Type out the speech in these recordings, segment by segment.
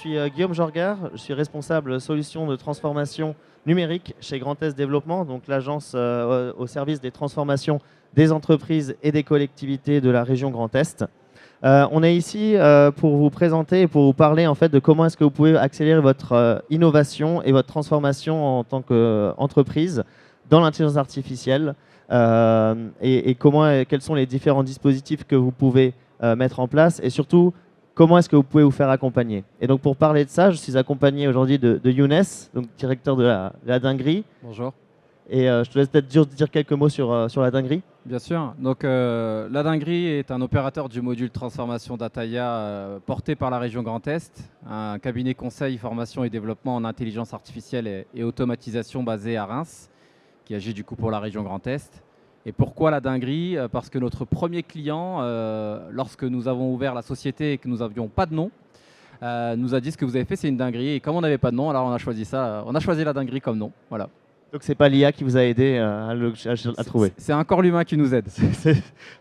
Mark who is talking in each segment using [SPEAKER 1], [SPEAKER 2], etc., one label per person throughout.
[SPEAKER 1] suis Guillaume Jorger, je suis responsable solutions de transformation numérique chez Grand Est Développement, donc l'agence au service des transformations des entreprises et des collectivités de la région Grand Est. On est ici pour vous présenter et pour vous parler en fait de comment est-ce que vous pouvez accélérer votre innovation et votre transformation en tant qu'entreprise dans l'intelligence artificielle et quels sont les différents dispositifs que vous pouvez mettre en place et surtout comment est-ce que vous pouvez vous faire accompagner. Et donc pour parler de ça, je suis accompagné aujourd'hui de Younes, donc directeur de la dinguerie.
[SPEAKER 2] Bonjour.
[SPEAKER 1] Et je te laisse peut-être dire quelques mots sur la dinguerie.
[SPEAKER 2] Bien sûr. Donc, la dinguerie est un opérateur du module transformation d'Ataya porté par la région Grand Est, un cabinet conseil, formation et développement en intelligence artificielle et automatisation basé à Reims, qui agit du coup pour la région Grand Est. Et pourquoi la dinguerie? Parce que notre premier client, lorsque nous avons ouvert la société et que nous n'avions pas de nom, nous a dit ce que vous avez fait, c'est une dinguerie. Et comme on n'avait pas de nom, alors on a choisi ça. On a choisi la dinguerie comme nom. Voilà.
[SPEAKER 1] Donc c'est pas l'IA qui vous a aidé à trouver.
[SPEAKER 2] C'est encore l'humain qui nous aide.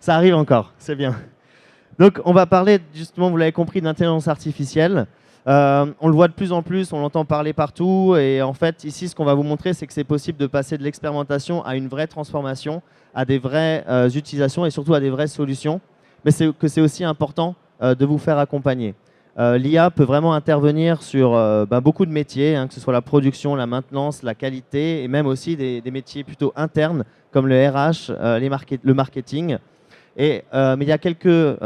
[SPEAKER 1] Ça arrive encore, c'est bien. Donc on va parler justement, vous l'avez compris, d'intelligence artificielle. On le voit de plus en plus, on l'entend parler partout. Et en fait, ici, ce qu'on va vous montrer, c'est que c'est possible de passer de l'expérimentation à une vraie transformation, à des vraies utilisations et surtout à des vraies solutions. Mais c'est aussi important de vous faire accompagner. L'IA peut vraiment intervenir sur beaucoup de métiers, que ce soit la production, la maintenance, la qualité et même aussi des métiers plutôt internes comme le RH, le marketing. Mais il y a quelques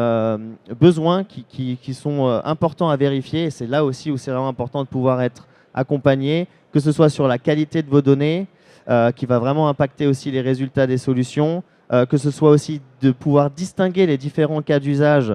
[SPEAKER 1] besoins qui sont importants à vérifier et c'est là aussi où c'est vraiment important de pouvoir être accompagné, que ce soit sur la qualité de vos données, qui va vraiment impacter aussi les résultats des solutions, que ce soit aussi de pouvoir distinguer les différents cas d'usage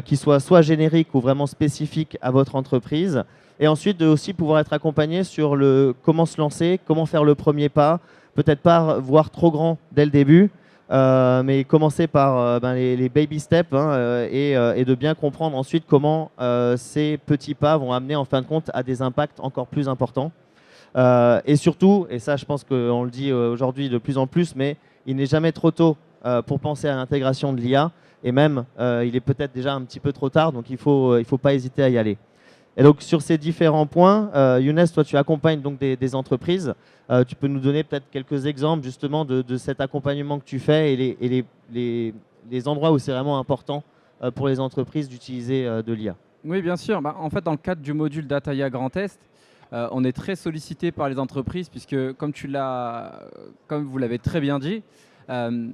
[SPEAKER 1] qui soient soit génériques ou vraiment spécifiques à votre entreprise. Et ensuite, de aussi pouvoir être accompagné sur comment se lancer, comment faire le premier pas, peut-être pas voir trop grand dès le début, mais commencer par les baby steps et de bien comprendre ensuite comment ces petits pas vont amener en fin de compte à des impacts encore plus importants. Et surtout, et ça je pense qu'on le dit aujourd'hui de plus en plus, mais il n'est jamais trop tôt pour penser à l'intégration de l'IA. Et même, il est peut-être déjà un petit peu trop tard, donc il ne faut pas hésiter à y aller. Et donc, sur ces différents points, Younes, toi, tu accompagnes donc des entreprises. Tu peux nous donner peut-être quelques exemples justement de cet accompagnement que tu fais et les endroits où c'est vraiment important pour les entreprises d'utiliser de l'IA.
[SPEAKER 2] Oui, bien sûr. En fait, dans le cadre du module d'Ataya Grand Est, on est très sollicité par les entreprises puisque, comme vous l'avez très bien dit, il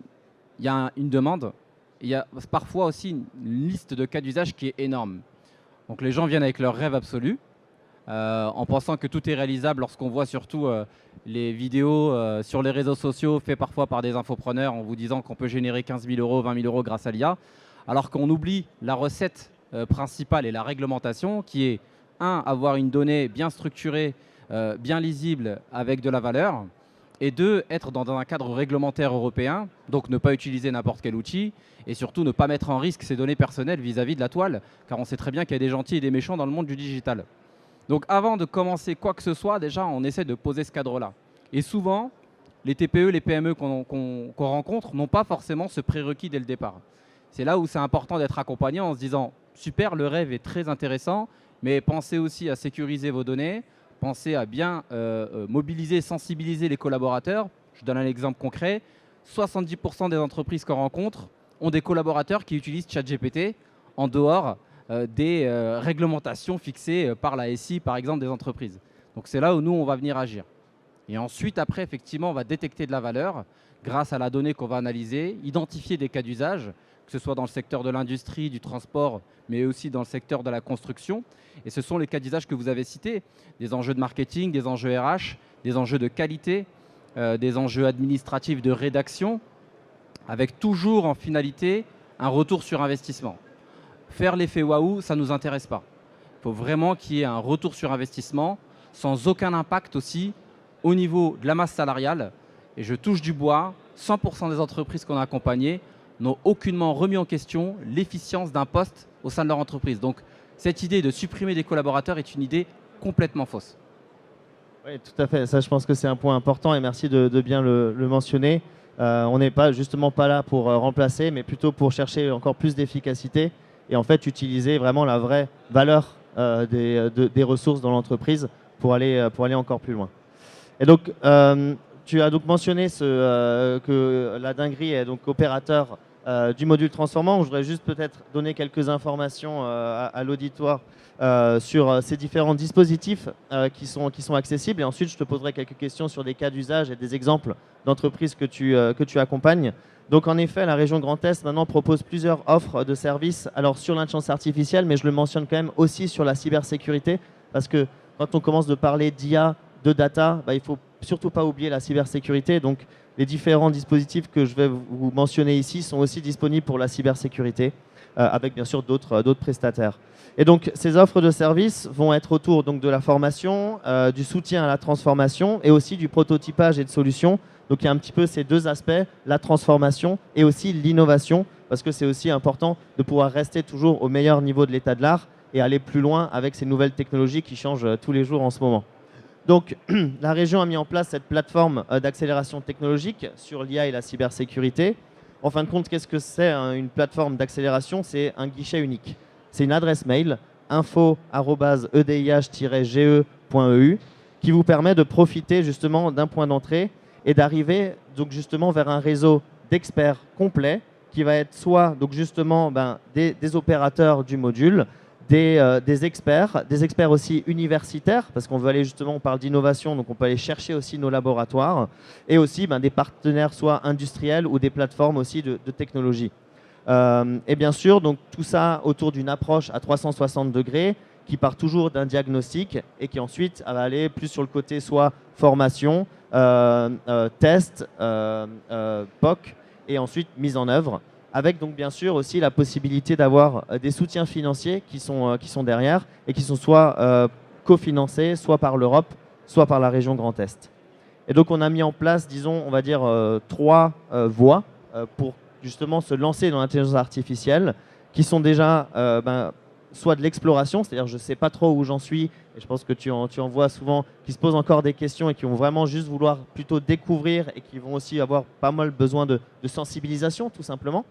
[SPEAKER 2] y a une demande. Il y a parfois aussi une liste de cas d'usage qui est énorme. Donc les gens viennent avec leur rêve absolu, en pensant que tout est réalisable lorsqu'on voit surtout les vidéos sur les réseaux sociaux faites parfois par des infopreneurs en vous disant qu'on peut générer 15 000 euros, 20 000 euros grâce à l'IA, alors qu'on oublie la recette principale et la réglementation qui est, avoir une donnée bien structurée, bien lisible avec de la valeur, et deux, être dans un cadre réglementaire européen, donc ne pas utiliser n'importe quel outil, et surtout ne pas mettre en risque ses données personnelles vis-à-vis de la toile, car on sait très bien qu'il y a des gentils et des méchants dans le monde du digital. Donc avant de commencer quoi que ce soit, déjà, on essaie de poser ce cadre-là. Et souvent, les TPE, les PME qu'on rencontre n'ont pas forcément ce prérequis dès le départ. C'est là où c'est important d'être accompagné en se disant « Super, le rêve est très intéressant, mais pensez aussi à sécuriser vos données, pensez à bien mobiliser, sensibiliser les collaborateurs. » Je donne un exemple concret. 70% des entreprises qu'on rencontre ont des collaborateurs qui utilisent ChatGPT en dehors des réglementations fixées par la SI, par exemple, des entreprises. Donc c'est là où nous, on va venir agir. Et ensuite, après, effectivement, on va détecter de la valeur grâce à la donnée qu'on va analyser, identifier des cas d'usage, que ce soit dans le secteur de l'industrie, du transport, mais aussi dans le secteur de la construction. Et ce sont les cas d'usage que vous avez cités, des enjeux de marketing, des enjeux RH, des enjeux de qualité, des enjeux administratifs de rédaction, avec toujours en finalité un retour sur investissement. Faire l'effet waouh, ça ne nous intéresse pas. Il faut vraiment qu'il y ait un retour sur investissement, sans aucun impact aussi au niveau de la masse salariale. Et je touche du bois, 100% des entreprises qu'on a accompagnées n'ont aucunement remis en question l'efficience d'un poste au sein de leur entreprise. Donc cette idée de supprimer des collaborateurs est une idée complètement fausse.
[SPEAKER 1] Oui, tout à fait. Ça, je pense que c'est un point important et merci de bien le mentionner. On n'est justement pas là pour remplacer, mais plutôt pour chercher encore plus d'efficacité et en fait utiliser vraiment la vraie valeur des ressources dans l'entreprise pour aller encore plus loin. Et donc, tu as donc mentionné que la dinguerie est donc opérateur du module transformant. Je voudrais juste peut-être donner quelques informations à l'auditoire sur ces différents dispositifs qui sont accessibles. Et ensuite, je te poserai quelques questions sur des cas d'usage et des exemples d'entreprises que tu accompagnes. Donc en effet, la région Grand Est maintenant propose plusieurs offres de services alors sur l'intelligence artificielle, mais je le mentionne quand même aussi sur la cybersécurité, parce que quand on commence de parler d'IA, de data, il ne faut surtout pas oublier la cybersécurité. Donc les différents dispositifs que je vais vous mentionner ici sont aussi disponibles pour la cybersécurité, avec bien sûr d'autres prestataires. Et donc ces offres de services vont être autour donc, de la formation, du soutien à la transformation et aussi du prototypage et de solutions. Donc il y a un petit peu ces deux aspects, la transformation et aussi l'innovation, parce que c'est aussi important de pouvoir rester toujours au meilleur niveau de l'état de l'art et aller plus loin avec ces nouvelles technologies qui changent tous les jours en ce moment. Donc la région a mis en place cette plateforme d'accélération technologique sur l'IA et la cybersécurité. En fin de compte, qu'est-ce que c'est une plateforme d'accélération? C'est un guichet unique. C'est une adresse mail info@edih-ge.eu qui vous permet de profiter justement d'un point d'entrée et d'arriver donc justement vers un réseau d'experts complets qui va être soit donc justement des opérateurs du module, des experts aussi universitaires, parce qu'on veut aller justement, on parle d'innovation, donc on peut aller chercher aussi nos laboratoires, et aussi des partenaires soit industriels ou des plateformes aussi de technologie. Et bien sûr, donc tout ça autour d'une approche à 360 degrés qui part toujours d'un diagnostic et qui ensuite va aller plus sur le côté soit formation, test, POC et ensuite mise en œuvre, avec donc bien sûr aussi la possibilité d'avoir des soutiens financiers qui sont derrière et qui sont soit cofinancés, soit par l'Europe, soit par la région Grand Est. Et donc on a mis en place, disons, on va dire 3 voies pour justement se lancer dans l'intelligence artificielle, qui sont déjà soit de l'exploration, c'est-à-dire je ne sais pas trop où j'en suis, et je pense que tu en vois souvent qui se posent encore des questions et qui vont vraiment juste vouloir plutôt découvrir et qui vont aussi avoir pas mal besoin de sensibilisation tout simplement.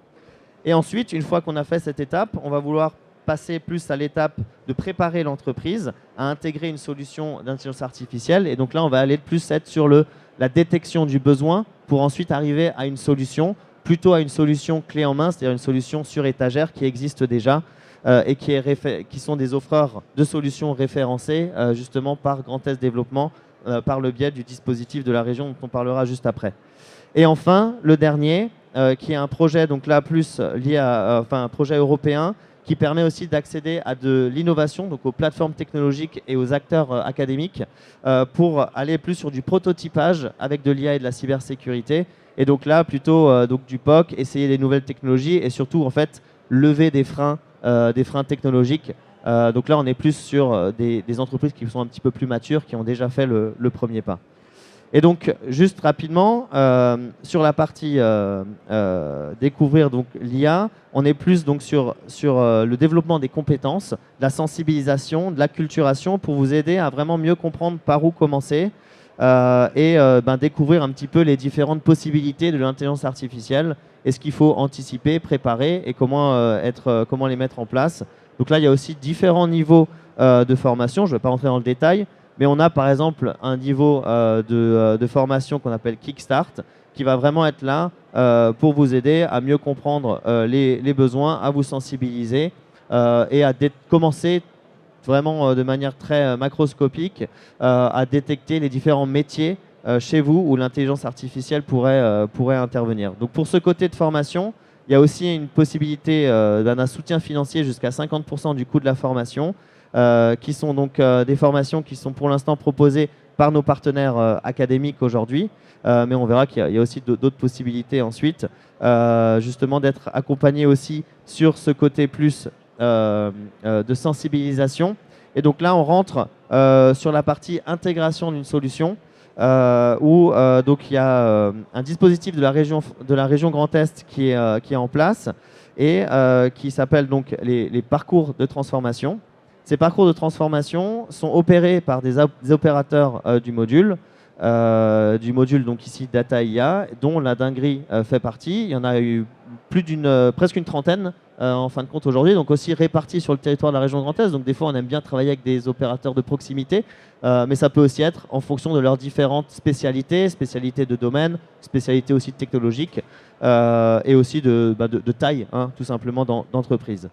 [SPEAKER 1] Et ensuite, une fois qu'on a fait cette étape, on va vouloir passer plus à l'étape de préparer l'entreprise à intégrer une solution d'intelligence artificielle. Et donc là, on va aller plus être sur la détection du besoin pour ensuite arriver à une solution, plutôt à une solution clé en main, c'est-à-dire une solution sur étagère qui existe déjà et qui sont des offreurs de solutions référencées justement par Grand Est Développement par le biais du dispositif de la région dont on parlera juste après. Et enfin, le dernier, qui est un projet donc là plus lié à un projet européen qui permet aussi d'accéder à de l'innovation, donc aux plateformes technologiques et aux acteurs académiques pour aller plus sur du prototypage avec de l'IA et de la cybersécurité. Et donc là, plutôt donc du POC, essayer des nouvelles technologies et surtout en fait lever des freins technologiques. Donc là, on est plus sur des entreprises qui sont un petit peu plus matures, qui ont déjà fait le premier pas. Et donc, juste rapidement, sur la partie découvrir donc l'IA, on est plus donc sur le développement des compétences, de la sensibilisation, de l'acculturation pour vous aider à vraiment mieux comprendre par où commencer et découvrir un petit peu les différentes possibilités de l'intelligence artificielle et ce qu'il faut anticiper, préparer et comment les mettre en place. Donc là, il y a aussi différents niveaux de formation. Je ne vais pas rentrer dans le détail. Mais on a par exemple un niveau de formation qu'on appelle Kickstart qui va vraiment être là pour vous aider à mieux comprendre les besoins, à vous sensibiliser et à commencer vraiment de manière très macroscopique à détecter les différents métiers chez vous où l'intelligence artificielle pourrait intervenir. Donc pour ce côté de formation, il y a aussi une possibilité d'un soutien financier jusqu'à 50% du coût de la formation. Qui sont donc des formations qui sont pour l'instant proposées par nos partenaires académiques aujourd'hui, mais on verra qu'il y a aussi d'autres possibilités ensuite, justement d'être accompagné aussi sur ce côté plus de sensibilisation. Et donc là, on rentre sur la partie intégration d'une solution, où donc il y a un dispositif de la région Grand Est qui est en place et qui s'appelle donc les parcours de transformation. Ces parcours de transformation sont opérés par des opérateurs du module du module, donc ici Data IA, dont la dinguerie fait partie. Il y en a eu presque une trentaine en fin de compte aujourd'hui, donc aussi répartis sur le territoire de la région Grand Est. Donc des fois, on aime bien travailler avec des opérateurs de proximité, mais ça peut aussi être en fonction de leurs différentes spécialités, spécialités de domaine, spécialités aussi technologiques et aussi de taille, hein, tout simplement, d'entreprise.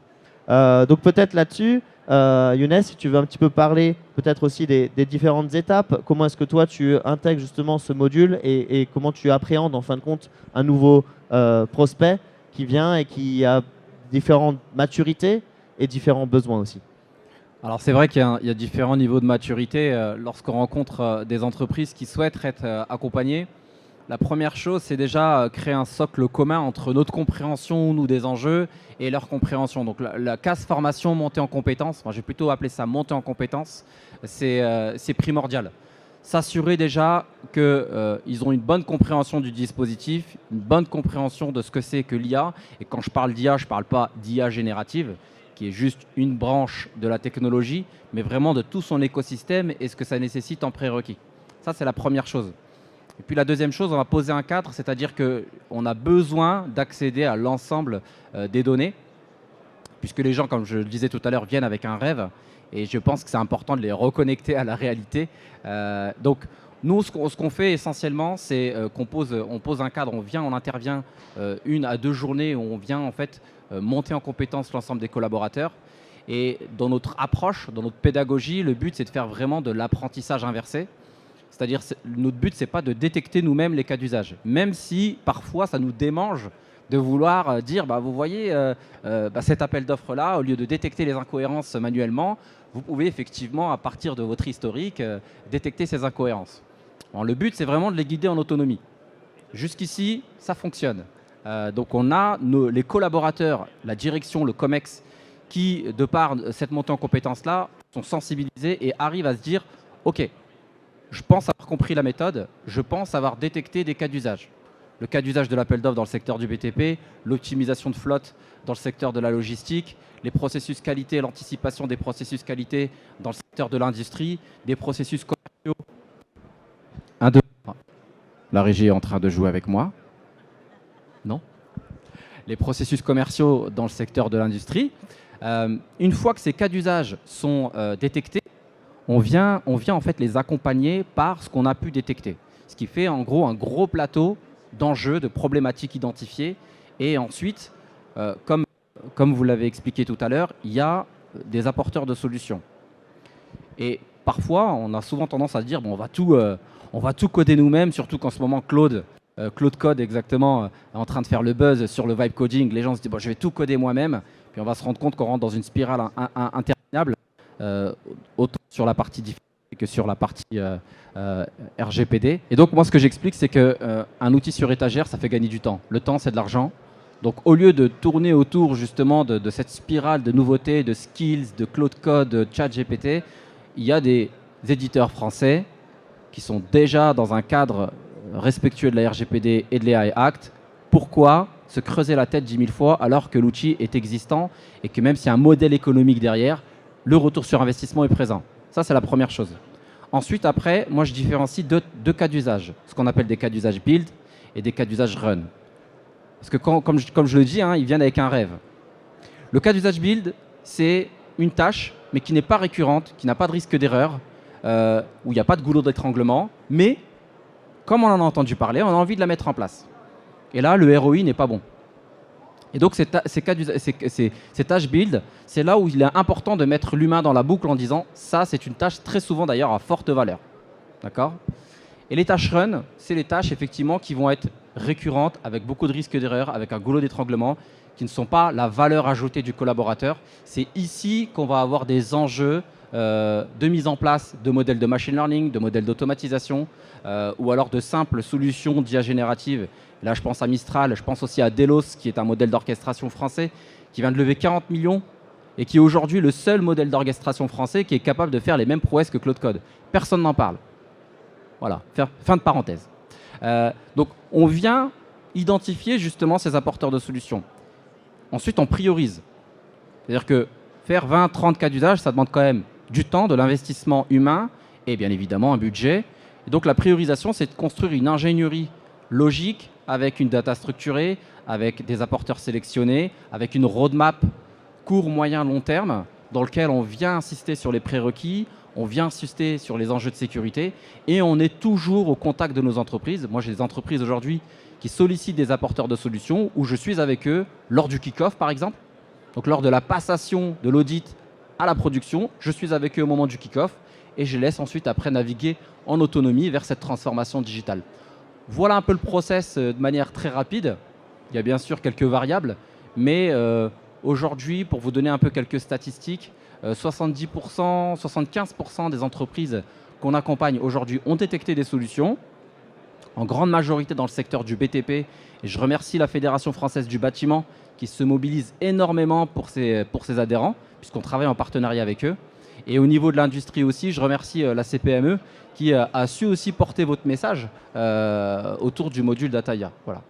[SPEAKER 1] Donc peut-être là-dessus, Younes, si tu veux un petit peu parler peut-être aussi des différentes étapes, comment est-ce que toi tu intègres justement ce module et comment tu appréhendes en fin de compte un nouveau prospect qui vient et qui a différentes maturités et différents besoins aussi.
[SPEAKER 2] Alors c'est vrai qu'il y a différents niveaux de maturité lorsqu'on rencontre des entreprises qui souhaitent être accompagnées. La première chose, c'est déjà créer un socle commun entre notre compréhension, nous, des enjeux et leur compréhension. Donc la case formation, montée en compétences, moi j'ai plutôt appelé ça montée en compétences, c'est primordial. S'assurer déjà qu'ils ont une bonne compréhension du dispositif, une bonne compréhension de ce que c'est que l'IA. Et quand je parle d'IA, je ne parle pas d'IA générative, qui est juste une branche de la technologie, mais vraiment de tout son écosystème et ce que ça nécessite en prérequis. Ça, c'est la première chose. Et puis la deuxième chose, on va poser un cadre, c'est-à-dire qu'on a besoin d'accéder à l'ensemble des données, puisque les gens, comme je le disais tout à l'heure, viennent avec un rêve, et je pense que c'est important de les reconnecter à la réalité. Donc nous, ce qu'on fait essentiellement, c'est qu'on pose un cadre, on intervient 1 à 2 journées où on vient en fait monter en compétence l'ensemble des collaborateurs. Et dans notre approche, dans notre pédagogie, le but c'est de faire vraiment de l'apprentissage inversé. C'est-à-dire, notre but, ce n'est pas de détecter nous-mêmes les cas d'usage, même si parfois ça nous démange de vouloir dire, vous voyez, cet appel d'offres-là, au lieu de détecter les incohérences manuellement, vous pouvez effectivement, à partir de votre historique, détecter ces incohérences. Bon, le but, c'est vraiment de les guider en autonomie. Jusqu'ici, ça fonctionne. Donc on a les collaborateurs, la direction, le COMEX, qui, de par cette montée en compétences-là, sont sensibilisés et arrivent à se dire, OK, je pense avoir compris la méthode, je pense avoir détecté des cas d'usage. Le cas d'usage de l'appel d'offres dans le secteur du BTP, l'optimisation de flotte dans le secteur de la logistique, les processus qualité, l'anticipation des processus qualité dans le secteur de l'industrie, des processus commerciaux. La régie est en train de jouer avec moi. Non ? Les processus commerciaux dans le secteur de l'industrie. Une fois que ces cas d'usage sont détectés, on vient en fait les accompagner par ce qu'on a pu détecter. Ce qui fait en gros un gros plateau d'enjeux, de problématiques identifiées. Et ensuite, comme vous l'avez expliqué tout à l'heure, il y a des apporteurs de solutions. Et parfois, on a souvent tendance à se dire, bon, on va tout coder nous-mêmes, surtout qu'en ce moment, Claude Code exactement, est en train de faire le buzz sur le vibe coding. Les gens se disent, bon, je vais tout coder moi-même. Puis on va se rendre compte qu'on rentre dans une spirale interminable. Autant sur la partie difficile que sur la partie RGPD. Et donc moi ce que j'explique c'est qu'un outil sur étagère ça fait gagner du temps. Le temps c'est de l'argent. Donc au lieu de tourner autour justement de cette spirale de nouveautés, de skills, de Claude Code, de ChatGPT, il y a des éditeurs français qui sont déjà dans un cadre respectueux de la RGPD et de l'AI Act. Pourquoi se creuser la tête 10 000 fois alors que l'outil est existant et que même s'il y a un modèle économique derrière, le retour sur investissement est présent. Ça, c'est la première chose. Ensuite, après, moi, je différencie deux cas d'usage. Ce qu'on appelle des cas d'usage build et des cas d'usage run. Parce que comme je le dis, ils viennent avec un rêve. Le cas d'usage build, c'est une tâche, mais qui n'est pas récurrente, qui n'a pas de risque d'erreur, où il n'y a pas de goulot d'étranglement. Mais, comme on en a entendu parler, on a envie de la mettre en place. Et là, le ROI n'est pas bon. Et donc, ces tâches build, c'est là où il est important de mettre l'humain dans la boucle en disant ça, c'est une tâche très souvent d'ailleurs à forte valeur. D'accord ? Et les tâches run, c'est les tâches effectivement qui vont être récurrentes, avec beaucoup de risques d'erreur, avec un goulot d'étranglement, qui ne sont pas la valeur ajoutée du collaborateur. C'est ici qu'on va avoir des enjeux de mise en place de modèles de machine learning, de modèles d'automatisation, ou alors de simples solutions d'IA générative. Là, je pense à Mistral, je pense aussi à Delos, qui est un modèle d'orchestration français, qui vient de lever 40 millions et qui est aujourd'hui le seul modèle d'orchestration français qui est capable de faire les mêmes prouesses que Claude Code. Personne n'en parle. Voilà, fin de parenthèse. Donc, on vient identifier justement ces apporteurs de solutions. Ensuite, on priorise. C'est-à-dire que faire 20-30 cas d'usage, ça demande quand même du temps, de l'investissement humain et bien évidemment un budget. Et donc la priorisation, c'est de construire une ingénierie logique avec une data structurée, avec des apporteurs sélectionnés, avec une roadmap court, moyen, long terme, dans lequel on vient insister sur les prérequis, on vient insister sur les enjeux de sécurité et on est toujours au contact de nos entreprises. Moi, j'ai des entreprises aujourd'hui qui sollicitent des apporteurs de solutions où je suis avec eux lors du kick-off, par exemple. Donc, lors de la passation de l'audit à la production, je suis avec eux au moment du kick-off et je laisse ensuite après naviguer en autonomie vers cette transformation digitale. Voilà un peu le process de manière très rapide. Il y a bien sûr quelques variables, mais aujourd'hui, pour vous donner un peu quelques statistiques, 70%, 75% des entreprises qu'on accompagne aujourd'hui ont détecté des solutions, en grande majorité dans le secteur du BTP. Et je remercie la Fédération française du bâtiment qui se mobilise énormément pour ses adhérents, puisqu'on travaille en partenariat avec eux. Et au niveau de l'industrie aussi, je remercie la CPME qui a su aussi porter votre message autour du module Dataia. Voilà.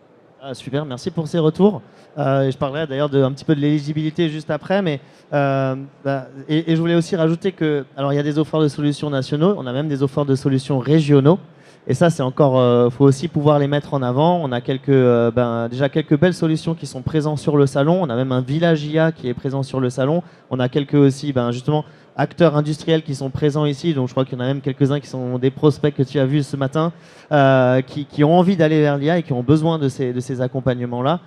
[SPEAKER 1] Ah, super, merci pour ces retours. Je parlerai d'ailleurs un petit peu de l'éligibilité juste après, mais et je voulais aussi rajouter que, alors il y a des offres de solutions nationaux, on a même des offres de solutions régionaux, et ça c'est encore, faut aussi pouvoir les mettre en avant. On a déjà quelques belles solutions qui sont présentes sur le salon. On a même un village IA qui est présent sur le salon. On a quelques aussi, justement, acteurs industriels qui sont présents ici, donc je crois qu'il y en a même quelques-uns qui sont des prospects que tu as vus ce matin, qui ont envie d'aller vers l'IA et qui ont besoin de ces accompagnements-là.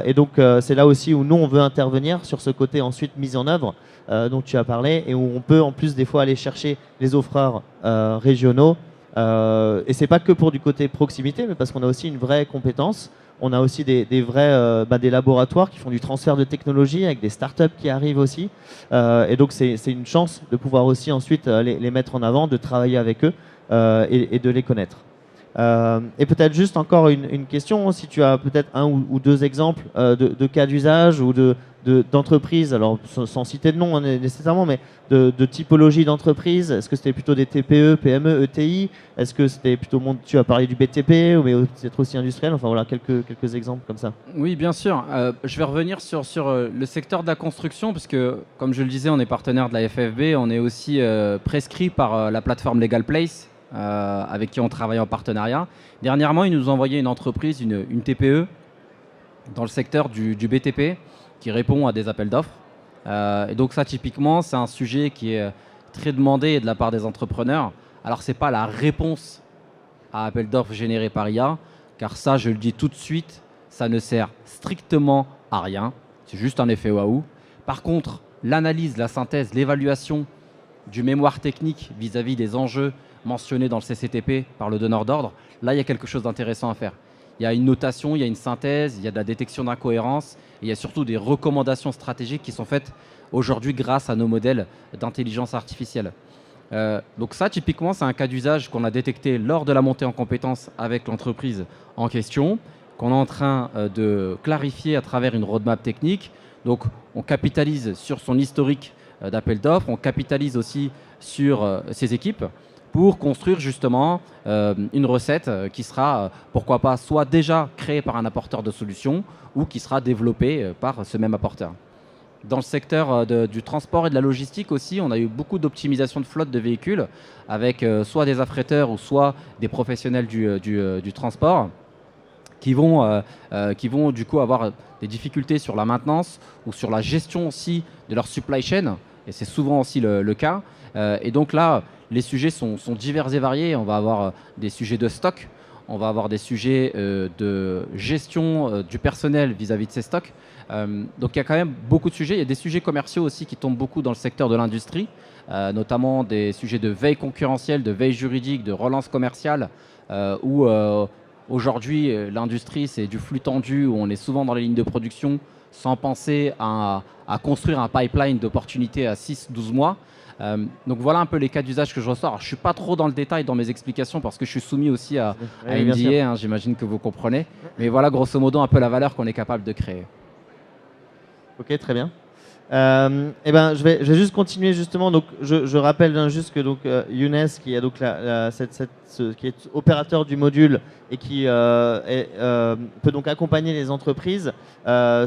[SPEAKER 1] Et donc c'est là aussi où nous on veut intervenir sur ce côté ensuite mise en œuvre dont tu as parlé, et où on peut en plus des fois aller chercher les offreurs régionaux. Et c'est pas que pour du côté proximité, mais parce qu'on a aussi une vraie compétence. On a aussi des vrais des laboratoires qui font du transfert de technologie avec des startups qui arrivent aussi. Et donc, c'est une chance de pouvoir aussi ensuite les mettre en avant, de travailler avec eux et de les connaître. Et peut-être juste encore une question, si tu as peut-être un ou deux exemples de cas d'usage ou d'entreprises, alors sans citer de nom nécessairement, mais de typologie d'entreprise. Est-ce que c'était plutôt des TPE, PME, ETI? Est-ce que c'était plutôt, tu as parlé du BTP, mais peut-être aussi industriel? Enfin voilà, quelques exemples comme ça.
[SPEAKER 2] Oui, bien sûr. Je vais revenir sur le secteur de la construction, parce que, comme je le disais, on est partenaire de la FFB, on est aussi prescrit par la plateforme Legal Place, avec qui on travaille en partenariat. Dernièrement, ils nous ont envoyé une entreprise, une TPE, dans le secteur du BTP, qui répond à des appels d'offres. Et donc ça, typiquement, c'est un sujet qui est très demandé de la part des entrepreneurs. Alors, ce n'est pas la réponse à appel d'offres généré par IA, car ça, je le dis tout de suite, ça ne sert strictement à rien. C'est juste un effet waouh. Par contre, l'analyse, la synthèse, l'évaluation du mémoire technique vis-à-vis des enjeux mentionnés dans le CCTP par le donneur d'ordre, là, il y a quelque chose d'intéressant à faire. Il y a une notation, il y a une synthèse, il y a de la détection d'incohérences, et il y a surtout des recommandations stratégiques qui sont faites aujourd'hui grâce à nos modèles d'intelligence artificielle. Donc ça, typiquement, c'est un cas d'usage qu'on a détecté lors de la montée en compétences avec l'entreprise en question, qu'on est en train de clarifier à travers une roadmap technique. Donc, on capitalise sur son historique d'appel d'offres, on capitalise aussi sur ses équipes pour construire justement une recette qui sera, pourquoi pas, soit déjà créée par un apporteur de solutions ou qui sera développée par ce même apporteur. Dans le secteur du transport et de la logistique aussi, on a eu beaucoup d'optimisation de flotte de véhicules avec soit des affréteurs ou soit des professionnels du transport qui vont du coup avoir des difficultés sur la maintenance ou sur la gestion aussi de leur supply chain, et c'est souvent aussi le cas. Et donc là, les sujets sont divers et variés. On va avoir des sujets de stock, on va avoir des sujets de gestion du personnel vis-à-vis de ces stocks. Donc il y a quand même beaucoup de sujets. Il y a des sujets commerciaux aussi qui tombent beaucoup dans le secteur de l'industrie, notamment des sujets de veille concurrentielle, de veille juridique, de relance commerciale, où aujourd'hui l'industrie c'est du flux tendu, où on est souvent dans les lignes de production sans penser à construire un pipeline d'opportunités à 6-12 mois. Donc voilà un peu les cas d'usage que je ressors. Alors, je ne suis pas trop dans le détail dans mes explications parce que je suis soumis aussi à MDA, hein, j'imagine que vous comprenez. Mais voilà grosso modo un peu la valeur qu'on est capable de créer.
[SPEAKER 1] Ok, très bien. Je vais juste continuer justement. Donc, je rappelle juste que Younes, qui a donc qui est opérateur du module et qui peut donc accompagner les entreprises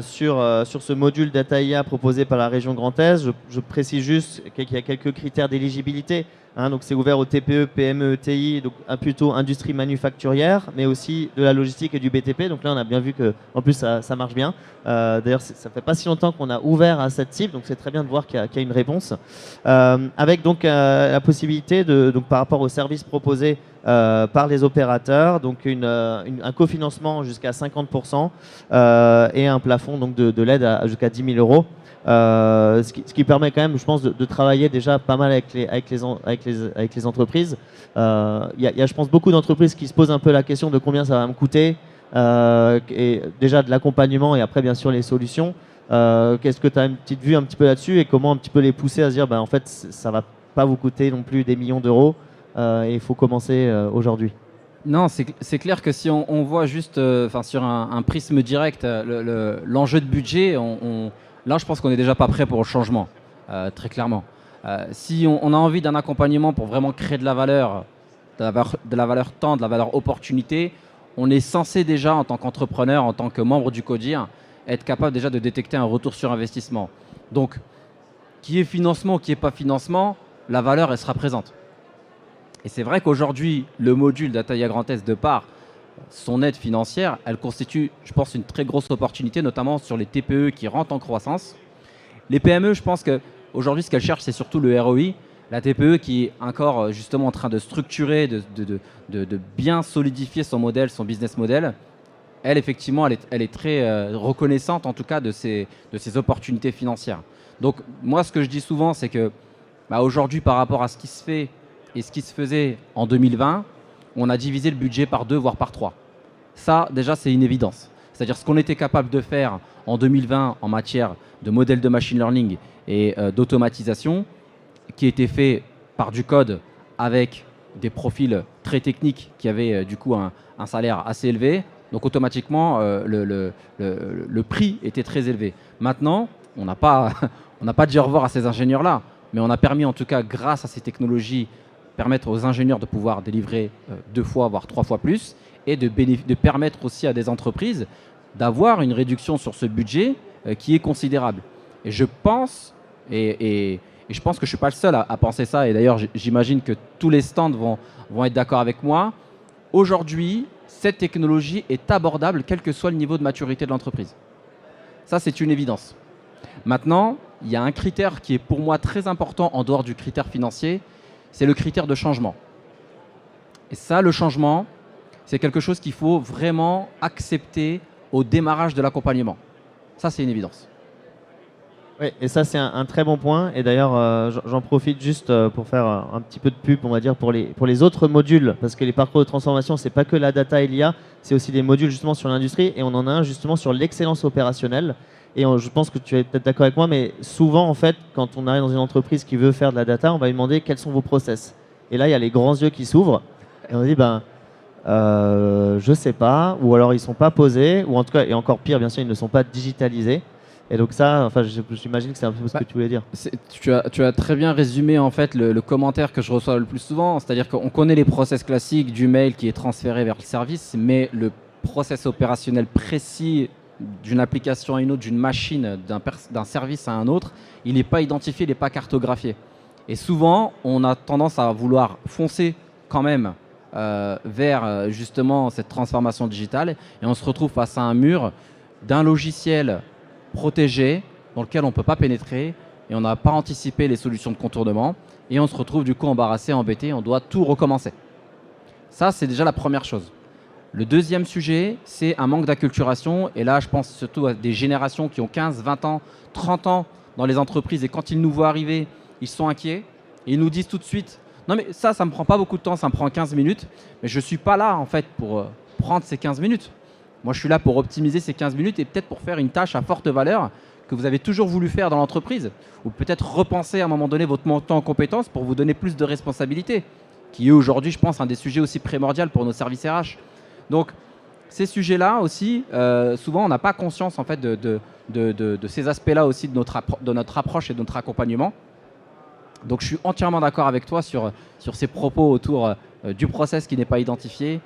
[SPEAKER 1] sur ce module Data IA proposé par la région Grand Est. Je précise juste qu'il y a quelques critères d'éligibilité. Donc c'est ouvert aux TPE, PME, ETI, donc plutôt industrie manufacturière, mais aussi de la logistique et du BTP. Donc là, on a bien vu que, en plus, ça marche bien. D'ailleurs, ça fait pas si longtemps qu'on a ouvert à cette cible, donc c'est très bien de voir qu'il y a une réponse. Avec donc la possibilité donc par rapport aux services proposés par les opérateurs, donc un cofinancement jusqu'à 50% et un plafond donc de l'aide jusqu'à 10 000 euros. Ce qui permet quand même, je pense, de travailler déjà pas mal avec les entreprises. Il y a, je pense, beaucoup d'entreprises qui se posent un peu la question de combien ça va me coûter, et déjà de l'accompagnement et après bien sûr les solutions. Qu'est-ce que tu as une petite vue un petit peu là-dessus et comment un petit peu les pousser à se dire en fait ça va pas vous coûter non plus des millions d'euros et il faut commencer aujourd'hui.
[SPEAKER 2] Non, c'est clair que si on voit juste sur un prisme direct l'enjeu de budget, là je pense qu'on n'est déjà pas prêt pour le changement, très clairement. Si on a envie d'un accompagnement pour vraiment créer de la valeur temps, de la valeur opportunité, on est censé déjà en tant qu'entrepreneur, en tant que membre du CODIR, être capable déjà de détecter un retour sur investissement. Donc, qui est financement ou qui n'est pas financement, la valeur elle sera présente. Et c'est vrai qu'aujourd'hui, le module Data IA Grand Est, de par son aide financière, elle constitue, je pense, une très grosse opportunité, notamment sur les TPE qui rentrent en croissance. Les PME, je pense qu'aujourd'hui, ce qu'elles cherchent, c'est surtout le ROI. La TPE qui est encore justement en train de structurer, de bien solidifier son modèle, son business model, elle, effectivement, elle est très reconnaissante, en tout cas, de ces opportunités financières. Donc, moi, ce que je dis souvent, c'est que aujourd'hui, par rapport à ce qui se fait et ce qui se faisait en 2020, on a divisé le budget par 2, voire par 3. Ça, déjà, c'est une évidence. C'est-à-dire ce qu'on était capable de faire en 2020 en matière de modèles de machine learning et d'automatisation, qui était fait par du code avec des profils très techniques qui avaient du coup un salaire assez élevé. Donc automatiquement, le prix était très élevé. Maintenant, on n'a pas dit au revoir à ces ingénieurs-là, mais on a permis en tout cas, grâce à ces technologies, permettre aux ingénieurs de pouvoir délivrer 2 fois, voire 3 fois plus, et de permettre aussi à des entreprises d'avoir une réduction sur ce budget qui est considérable. Et je pense, et je pense que je ne suis pas le seul à penser ça, et d'ailleurs j'imagine que tous les stands vont être d'accord avec moi, aujourd'hui, cette technologie est abordable quel que soit le niveau de maturité de l'entreprise. Ça, c'est une évidence. Maintenant, il y a un critère qui est pour moi très important en dehors du critère financier, c'est le critère de changement. Et ça, le changement, c'est quelque chose qu'il faut vraiment accepter au démarrage de l'accompagnement. Ça, c'est une évidence.
[SPEAKER 1] Oui, et ça, c'est un très bon point. Et d'ailleurs, j'en profite juste pour faire un petit peu de pub, on va dire, pour les autres modules. Parce que les parcours de transformation, c'est pas que la data et l'IA, c'est aussi des modules justement sur l'industrie. Et on en a un justement sur l'excellence opérationnelle. Et je pense que tu es peut-être d'accord avec moi, mais souvent, en fait, quand on arrive dans une entreprise qui veut faire de la data, on va lui demander quels sont vos process. Et là, il y a les grands yeux qui s'ouvrent. Et on dit, je sais pas. Ou alors, ils sont pas posés. Ou en tout cas, et encore pire, bien sûr, ils ne sont pas digitalisés. Et donc ça, enfin, j'imagine que c'est un peu ce que tu voulais dire.
[SPEAKER 2] Tu as très bien résumé en fait le commentaire que je reçois le plus souvent. C'est-à-dire qu'on connaît les process classiques du mail qui est transféré vers le service, mais le process opérationnel précis d'une application à une autre, d'une machine, d'un service à un autre, il n'est pas identifié, il n'est pas cartographié. Et souvent, on a tendance à vouloir foncer quand même vers justement cette transformation digitale et on se retrouve face à un mur d'un logiciel protégé dans lequel on ne peut pas pénétrer et on n'a pas anticipé les solutions de contournement et on se retrouve du coup embarrassé, embêté, on doit tout recommencer. Ça, c'est déjà la première chose. Le deuxième sujet, c'est un manque d'acculturation et là, je pense surtout à des générations qui ont 15, 20 ans, 30 ans dans les entreprises et quand ils nous voient arriver, ils sont inquiets et ils nous disent tout de suite « Non mais ça ne me prend pas beaucoup de temps, ça me prend 15 minutes, mais je ne suis pas là en fait pour prendre ces 15 minutes. » Moi, je suis là pour optimiser ces 15 minutes et peut-être pour faire une tâche à forte valeur que vous avez toujours voulu faire dans l'entreprise ou peut-être repenser à un moment donné votre montant en compétences pour vous donner plus de responsabilités, qui est aujourd'hui, je pense, un des sujets aussi primordiaux pour nos services RH. Donc, ces sujets-là aussi, souvent, on n'a pas conscience en fait de ces aspects-là aussi de notre approche et de notre accompagnement. Donc je suis entièrement d'accord avec toi sur ces propos autour du process qui n'est pas identifié,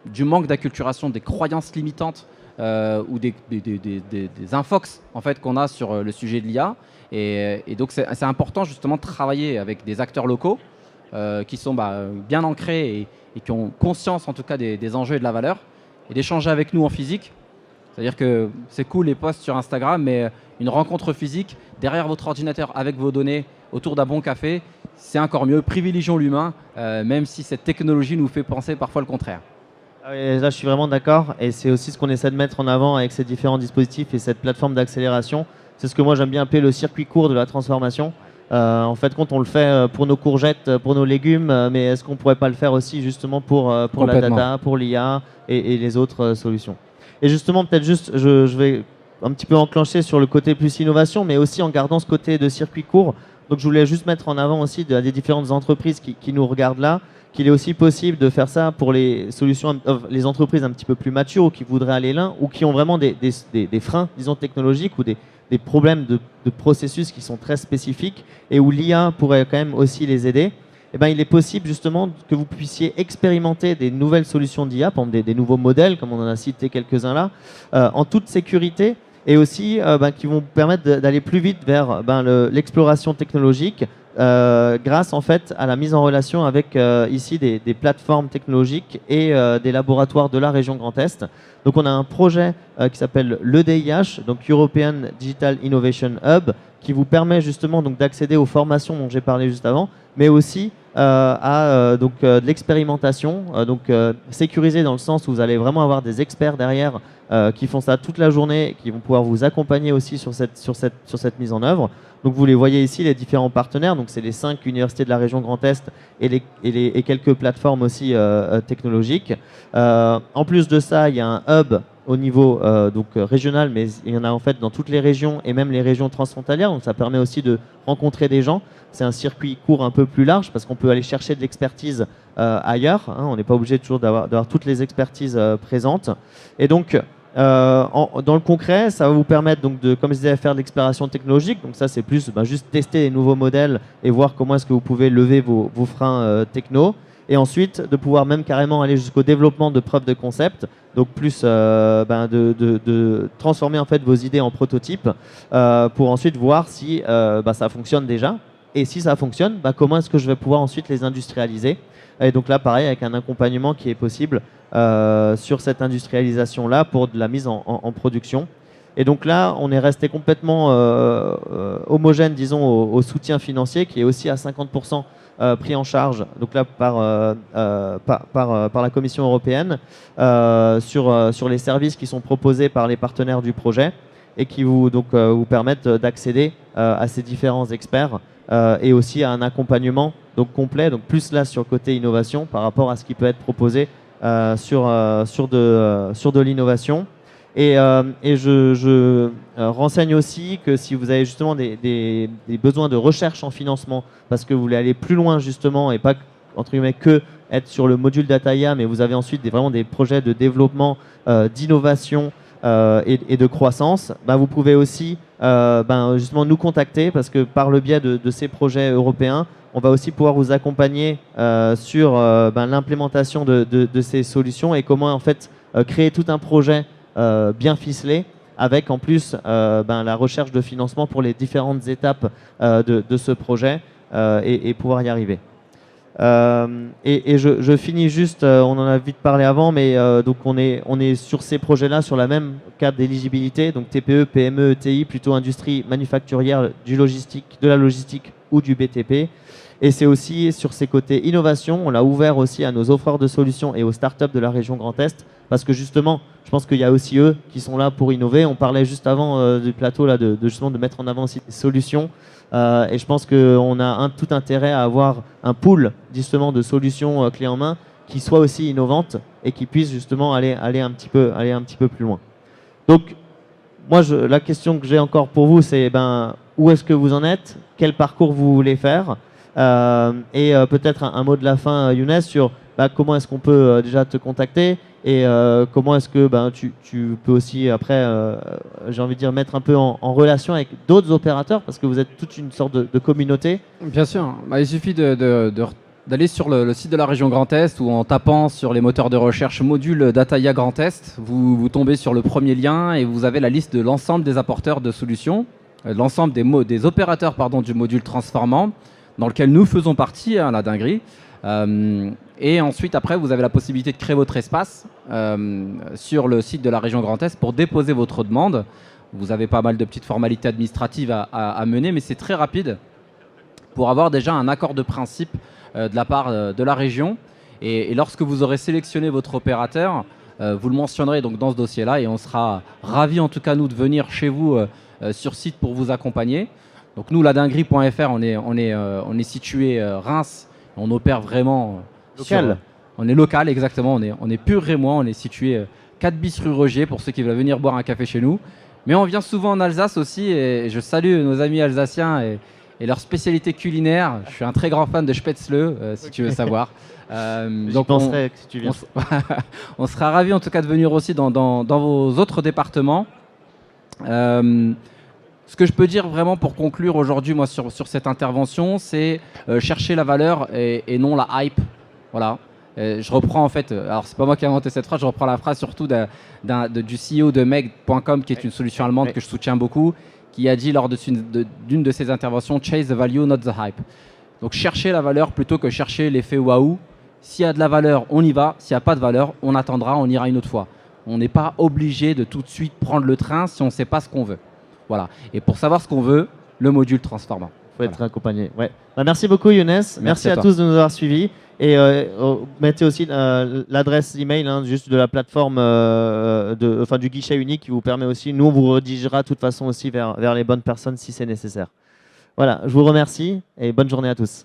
[SPEAKER 2] du manque d'acculturation, des croyances limitantes ou des infox en fait, qu'on a sur le sujet de l'IA. Et donc c'est important justement de travailler avec des acteurs locaux qui sont bien ancrés et qui ont conscience en tout cas des enjeux et de la valeur, et d'échanger avec nous en physique. C'est-à-dire que c'est cool les posts sur Instagram, mais une rencontre physique derrière votre ordinateur avec vos données autour d'un bon café, c'est encore mieux. Privilégions l'humain, même si cette technologie nous fait penser parfois le contraire.
[SPEAKER 1] Et là, je suis vraiment d'accord. Et c'est aussi ce qu'on essaie de mettre en avant avec ces différents dispositifs et cette plateforme d'accélération. C'est ce que moi, j'aime bien appeler le circuit court de la transformation. En fait, quand on le fait pour nos courgettes, pour nos légumes, mais est-ce qu'on ne pourrait pas le faire aussi justement pour la data, pour l'IA et les autres solutions? Et justement, peut-être juste, je vais un petit peu enclencher sur le côté plus innovation, mais aussi en gardant ce côté de circuit court. Donc, je voulais juste mettre en avant aussi des différentes entreprises qui nous regardent là, qu'il est aussi possible de faire ça pour les solutions, les entreprises un petit peu plus matures ou qui voudraient aller là, ou qui ont vraiment des freins, disons, technologiques ou des problèmes de processus qui sont très spécifiques et où l'IA pourrait quand même aussi les aider. Eh ben, il est possible justement que vous puissiez expérimenter des nouvelles solutions d'IA, par exemple des nouveaux modèles, comme on en a cité quelques-uns là, en toute sécurité, et aussi qui vont permettre d'aller plus vite vers l'exploration technologique, grâce en fait à la mise en relation avec ici des plateformes technologiques et des laboratoires de la région Grand Est. Donc on a un projet qui s'appelle l'EDIH, donc European Digital Innovation Hub, qui vous permet justement donc d'accéder aux formations dont j'ai parlé juste avant, mais aussi à de l'expérimentation, sécurisée dans le sens où vous allez vraiment avoir des experts derrière qui font ça toute la journée, qui vont pouvoir vous accompagner aussi sur cette mise en œuvre. Donc vous les voyez ici, les différents partenaires, donc c'est les 5 universités de la région Grand Est et quelques plateformes aussi technologiques. En plus de ça, il y a un hub au niveau régional, mais il y en a en fait dans toutes les régions et même les régions transfrontalières, donc ça permet aussi de rencontrer des gens. C'est un circuit court un peu plus large parce qu'on peut aller chercher de l'expertise ailleurs, hein, on n'est pas obligé toujours d'avoir toutes les expertises présentes. Et donc, dans le concret, ça va vous permettre, donc, comme je disais, faire de l'exploration technologique. Donc ça, c'est plus juste tester les nouveaux modèles et voir comment est-ce que vous pouvez lever vos freins techno. Et ensuite, de pouvoir même carrément aller jusqu'au développement de preuves de concept. Donc plus de transformer en fait vos idées en prototypes pour ensuite voir si ça fonctionne déjà. Et si ça fonctionne, comment est-ce que je vais pouvoir ensuite les industrialiser? Et donc là, pareil, avec un accompagnement qui est possible sur cette industrialisation-là pour de la mise en production. Et donc là, on est resté complètement homogène, disons, au soutien financier qui est aussi à 50% pris en charge, donc là par la Commission européenne, sur les services qui sont proposés par les partenaires du projet et qui vous permettent d'accéder à ces différents experts et aussi à un accompagnement complet, donc plus là sur le côté innovation par rapport à ce qui peut être proposé sur de l'innovation. Et je renseigne aussi que si vous avez justement des besoins de recherche en financement, parce que vous voulez aller plus loin justement et pas entre guillemets que être sur le module Dataia, mais vous avez ensuite vraiment des projets de développement, d'innovation et de croissance, vous pouvez aussi justement nous contacter parce que par le biais de ces projets européens, on va aussi pouvoir vous accompagner sur l'implémentation de ces solutions et comment en fait créer tout un projet bien ficelé avec en plus la recherche de financement pour les différentes étapes de ce projet et pouvoir y arriver. Et je finis juste, on en a vite parlé avant, mais donc on est sur ces projets-là sur la même cadre d'éligibilité, donc TPE, PME, ETI, plutôt industrie manufacturière, de la logistique ou du BTP. Et c'est aussi sur ces côtés innovation, on l'a ouvert aussi à nos offreurs de solutions et aux startups de la région Grand Est, parce que justement, je pense qu'il y a aussi eux qui sont là pour innover. On parlait juste avant du plateau là, justement de mettre en avant aussi des solutions. Et je pense qu'on a tout intérêt à avoir un pool justement de solutions clés en main qui soient aussi innovantes et qui puissent justement aller un petit peu plus loin. Donc, moi, la question que j'ai encore pour vous, c'est où est-ce que vous en êtes? Quel parcours vous voulez faire? Et peut-être un mot de la fin, Younes, sur comment est-ce qu'on peut déjà te contacter et comment est-ce que tu peux aussi après, j'ai envie de dire, mettre un peu en relation avec d'autres opérateurs parce que vous êtes toute une sorte de communauté.
[SPEAKER 2] Bien sûr, il suffit d'aller sur le site de la région Grand Est ou en tapant sur les moteurs de recherche module Dataya Grand Est, vous tombez sur le premier lien et vous avez la liste de l'ensemble des apporteurs de solutions, l'ensemble des opérateurs du module transformant dans lequel nous faisons partie, la dinguerie. Et ensuite, après, vous avez la possibilité de créer votre espace sur le site de la région Grand Est pour déposer votre demande. Vous avez pas mal de petites formalités administratives à mener, mais c'est très rapide pour avoir déjà un accord de principe de la part de la région. Et lorsque vous aurez sélectionné votre opérateur, vous le mentionnerez donc dans ce dossier-là et on sera ravis, en tout cas, nous, de venir chez vous sur site pour vous accompagner. Donc nous, ladinguerie.fr, on est situé Reims. On opère vraiment
[SPEAKER 1] local.
[SPEAKER 2] On est local, exactement. On est pur rémois. On est situé 4 bis rue Rogier pour ceux qui veulent venir boire un café chez nous. Mais on vient souvent en Alsace aussi et je salue nos amis alsaciens et leur spécialité culinaire. Je suis un très grand fan de Spätzle, si tu veux savoir.
[SPEAKER 1] Donc penserai que si tu viens.
[SPEAKER 2] On sera ravis en tout cas de venir aussi dans vos autres départements. Ce que je peux dire vraiment pour conclure aujourd'hui moi sur cette intervention, c'est chercher la valeur et non la hype. Voilà. Je reprends en fait, alors c'est pas moi qui ai inventé cette phrase, je reprends la phrase surtout du CEO de Meg.com qui est une solution allemande que je soutiens beaucoup, qui a dit lors d'une de ses interventions « Chase the value, not the hype ». Donc chercher la valeur plutôt que chercher l'effet waouh. S'il y a de la valeur, on y va. S'il n'y a pas de valeur, on attendra, on ira une autre fois. On n'est pas obligé de tout de suite prendre le train si on ne sait pas ce qu'on veut. Voilà. Et pour savoir ce qu'on veut, le module transformant.
[SPEAKER 1] Il faut être accompagné. Ouais. Merci beaucoup Younes. Merci à tous de nous avoir suivis. Et mettez aussi l'adresse email juste de la plateforme, du guichet unique qui vous permet aussi. Nous, on vous redirigera de toute façon aussi vers les bonnes personnes si c'est nécessaire. Voilà, je vous remercie et bonne journée à tous.